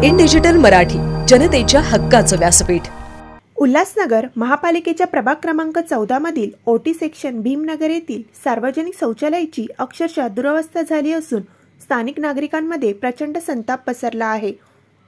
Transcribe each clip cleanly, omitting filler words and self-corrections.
In digital Marathi, जनतेच्या हक्काचं व्यासपीठ. उल्हासनगर महापालिकेच्या प्रभाग क्रमांक 14 मधील ओटी सेक्शन भीमनगर येथील सार्वजनिक शौचालयाची अक्षरशः दुरवस्था झाली असून स्थानिक नागरिकांमध्ये प्रचंड संताप पसरला आहे.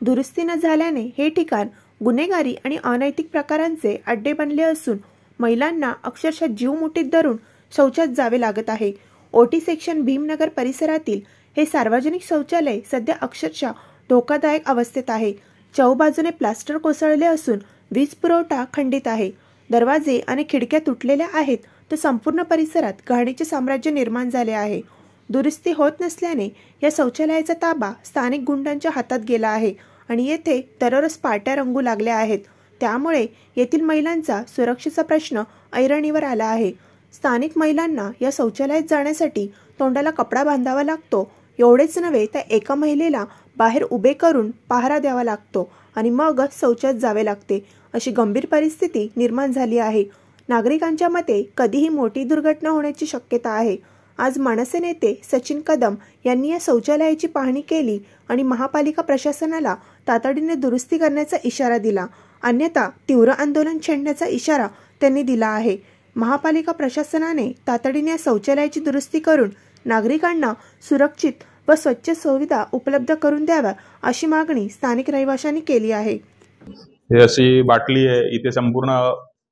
दुरुस्ती न झाल्याने हे ठिकाण गुन्हेगारी आणि अनैतिक प्रकारांचे अड्डे बनले असून महिलांना अक्षरशः जीव मुठीत धरून शौचात जावे लागत आहे. ओटी सेक्शन भीमनगर परिसरातील हे सार्वजनिक शौचालय सध्या अक्षरशः धोकादायक अवस्थेत आहे. चहूबाजूने प्लास्टर कोसळले असून वीज पुरवठा खंडित आहे. दरवाजे आणि खिडक्या तुटलेल्या आहेत, तर संपूर्ण परिसरात घाणीचे साम्राज्य निर्माण झाले आहे. दुरुस्ती होत नसल्याने या शौचालयाचा ताबा स्थानिक गुंडांच्या हातात गेला आहे आणि येथे दररोज पार्ट्या रंगू लागल्या आहेत. त्यामुळे येथील महिलांचा सुरक्षेचा प्रश्न ऐरणीवर आला आहे. स्थानिक महिलांना या शौचालयात जाण्यासाठी तोंडाला कपडा बांधावा लागतो. एवढेच नव्हे तर एका महिलेला बाहेर उभे करून पहारा द्यावा लागतो आणि मगच शौचात जावे लागते. अशी गंभीर परिस्थिती निर्माण झाली आहे. नागरिकांच्या मते कधीही मोठी दुर्घटना होण्याची शक्यता आहे. आज मनसे नेते सचिन कदम यांनी या शौचालयाची पाहणी केली आणि महापालिका प्रशासनाला तातडीने दुरुस्ती करण्याचा इशारा दिला. अन्यथा तीव्र आंदोलन छेडण्याचा इशारा त्यांनी दिला आहे. महापालिका प्रशासनाने तातडीने या शौचालयाची दुरुस्ती करून नागरिकांना सुरक्षित व स्वच्छ सुविधा उपलब्ध करून द्याव्या अशी मागणी स्थानिक रहिवाशांनी केली आहे. हे अशी बाटली आहे, इथे संपूर्ण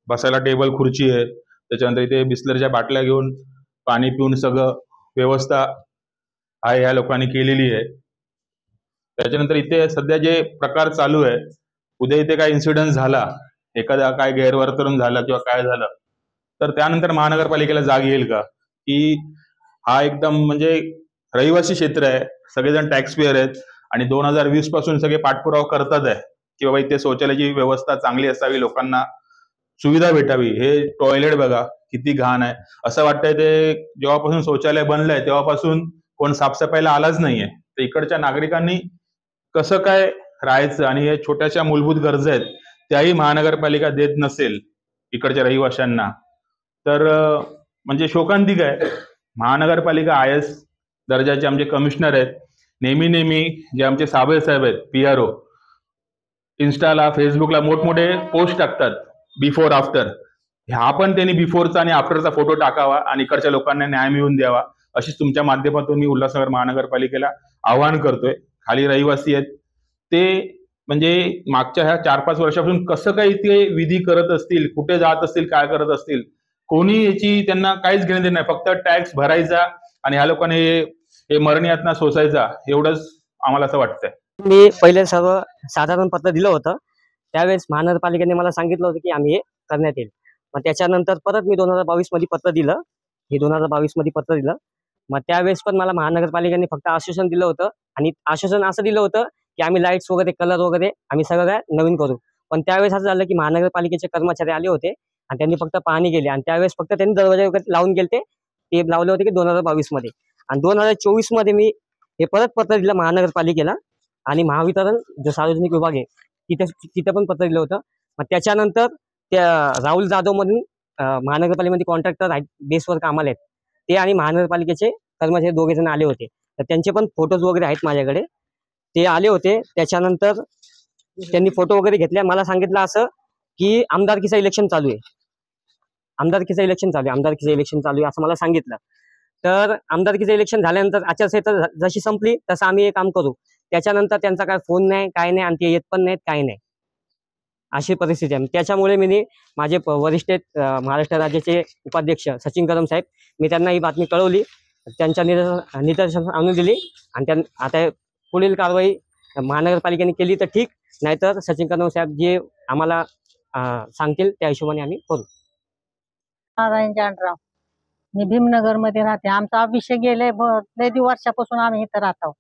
बसायला टेबल खुर्ची आहे, त्याच्यानंतर इथे बिस्लरीच्या बाटल्या घेऊन पाणी पिऊन सगळं व्यवस्था आहे ह्या लोकांनी केलेली आहे. त्याच्यानंतर इथे सध्या जे प्रकार चालू आहे, उद्या इथे काय इन्सिडेंट झाला, एखादा काय गैरवर्तन झालं किंवा काय झालं तर त्यानंतर महानगरपालिकेला जाग येईल का? की हा एकदम म्हणजे रहिवासी क्षेत्र आहे, सगळेजण टॅक्स पेअर आहेत आणि 2020 पासून सगळे पाठपुरावा करतात आहे की बाबा इथे शौचालयाची व्यवस्था चांगली असावी, लोकांना सुविधा भेटावी. हे टॉयलेट बघा किती घाण आहे. असं वाटतंय ते जेव्हापासून शौचालय बनलंय तेव्हापासून कोण साफसफाईला आलाच नाहीये. तर इकडच्या नागरिकांनी कसं काय राहायचं आणि हे छोट्याशा मूलभूत गरजा आहेत त्याही महानगरपालिका देत नसेल इकडच्या रहिवाशांना तर म्हणजे शोकांतिक आहे. महानगरपालिका IS दर्जाचे आमचे कमिशनर आहेत, नेहमी जे आमचे साबळे साहेब आहेत PRO, इन्स्टाला फेसबुकला मोठमोठे पोस्ट टाकतात बिफोर आफ्टर. हा पण त्यांनी बिफोरचा आणि आफ्टरचा फोटो टाकावा आणि इकडच्या लोकांना न्याय मिळवून द्यावा अशीच तुमच्या माध्यमातून मी उल्हासनगर महानगरपालिकेला आवाहन करतोय. खाली रहिवासी आहेत ते म्हणजे मागच्या ह्या 4-5 वर्षापासून कसं काही ते विधी करत असतील, कुठे जात असतील, काय करत असतील, कोणी याची त्यांना काहीच घेणं देणं नाही. फक्त टॅक्स भरायचा आणि ह्या लोकांनी हे मरण यातना सोसायचा, एवढंच आम्हाला असं वाटतंय. मी पहिले सर्व साधारण पत्र दिलं होतं. त्यावेळेस महानगरपालिकेने मला सांगितलं होतं की आम्ही हे करण्यात येईल. मग त्याच्यानंतर परत मी 2022 मध्ये पत्र दिलं. हे 2022 मध्ये पत्र दिलं. मग त्यावेळेस पण मला महानगरपालिकेने फक्त आश्वासन दिलं होतं आणि आश्वासन असं दिलं होतं की आम्ही लाईट्स वगैरे, कलर वगैरे आम्ही सगळं काय नवीन करू. पण त्यावेळेस असं झालं की महानगरपालिकेचे कर्मचारी आले होते आणि त्यांनी फक्त पाहणी केली आणि त्यावेळेस फक्त त्यांनी दरवाजे वगैरे लावून गेले. ते लावले होते की 2022 मध्ये. आणि 2024 मध्ये मी हे परत पत्र दिलं महानगरपालिकेला आणि महावितरण जो सार्वजनिक विभाग आहे तिथे पण पत्र दिलं होतं. मग त्याच्यानंतर त्या राहुल जाधव मधून महानगरपालिकेमध्ये कॉन्ट्रॅक्टर आहेत, बेसवर कामाला आहेत, ते आणि महानगरपालिकेचे कर्मचारी दोघे जण आले होते. तर त्यांचे पण फोटोज वगैरे आहेत माझ्याकडे. ते आले होते. त्याच्यानंतर त्यांनी फोटो वगैरे घेतले. मला सांगितलं असं की आमदारकीचं इलेक्शन चालू आहे, आमदारकीचं इलेक्शन चालू आहे असं मला सांगितलं. तर आमदारकीचं इलेक्शन झाल्यानंतर आचारसंहिता जशी संपली तसं आम्ही हे काम करू. त्याच्यानंतर त्यांचा काय फोन नाही, काय नाही आणि ते येत पण नाहीत, काही नाही, अशी परिस्थिती आहे. त्याच्यामुळे मी माझे वरिष्ठ महाराष्ट्र राज्याचे उपाध्यक्ष सचिन कदम साहेब, मी त्यांना ही बातमी कळवली. त्यांच्या निदर्शनास आणून दिली आणि आता पुढील कारवाई महानगरपालिकेने केली तर ठीक, नाहीतर सचिन कदम साहेब जे आम्हाला सांगतील त्या हिशोबाने आम्ही करू. नारायण जानराव, मी भीमनगर मध्ये राहते. आमचा आयुष्य गेले लय वर्षापासून आम्ही इथं राहतो.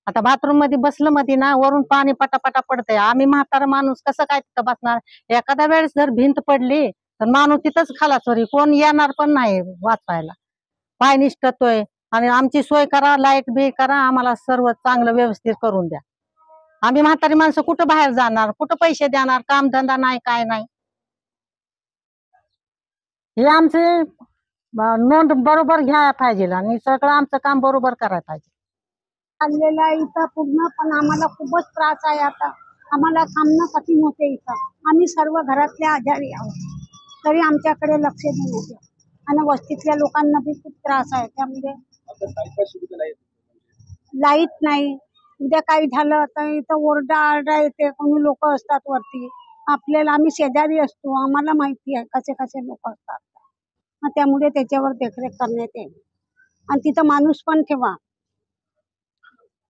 आता बाथरूम मध्ये बसलं मध्ये ना वरून पाणी पटापटा पडतंय. आम्ही म्हातारा माणूस कसं काय तिथं बसणार? एखाद्या वेळेस जर भिंत पडली तर माणूस तिथंच खालासोरी, कोण येणार पण नाही वाचवायला. पाय निष्ठतोय आणि आमची सोय करा, लाईट बी करा, आम्हाला सर्व चांगलं व्यवस्थित करून द्या. आम्ही म्हातारी माणसं कुठं बाहेर जाणार, कुठं पैसे देणार? काम धंदा नाही, काय नाही. हे आमचे नोंद बरोबर घ्यायला पाहिजे आणि सगळं आमचं काम बरोबर करायला पाहिजे. चाललेलं आहे इथं पूर्ण, पण आम्हाला खूपच त्रास आहे आता. आम्हाला थांबणं कठीण होते इथं. आम्ही सर्व घरातल्या आजारी आहोत, तरी आमच्याकडे लक्ष देण्यात येत. आणि वस्तीतल्या लोकांना बी खूप त्रास आहे. त्यामुळे लाईट नाही, उद्या काही झालं तर इथं ओरडा येते, कोणी लोक असतात वरती. आपल्याला आम्ही शेजारी असतो, आम्हाला माहिती आहे कसे कसे लोक असतात. त्यामुळे त्याच्यावर देखरेख करण्यात येईल आणि तिथं माणूस पण ठेवा.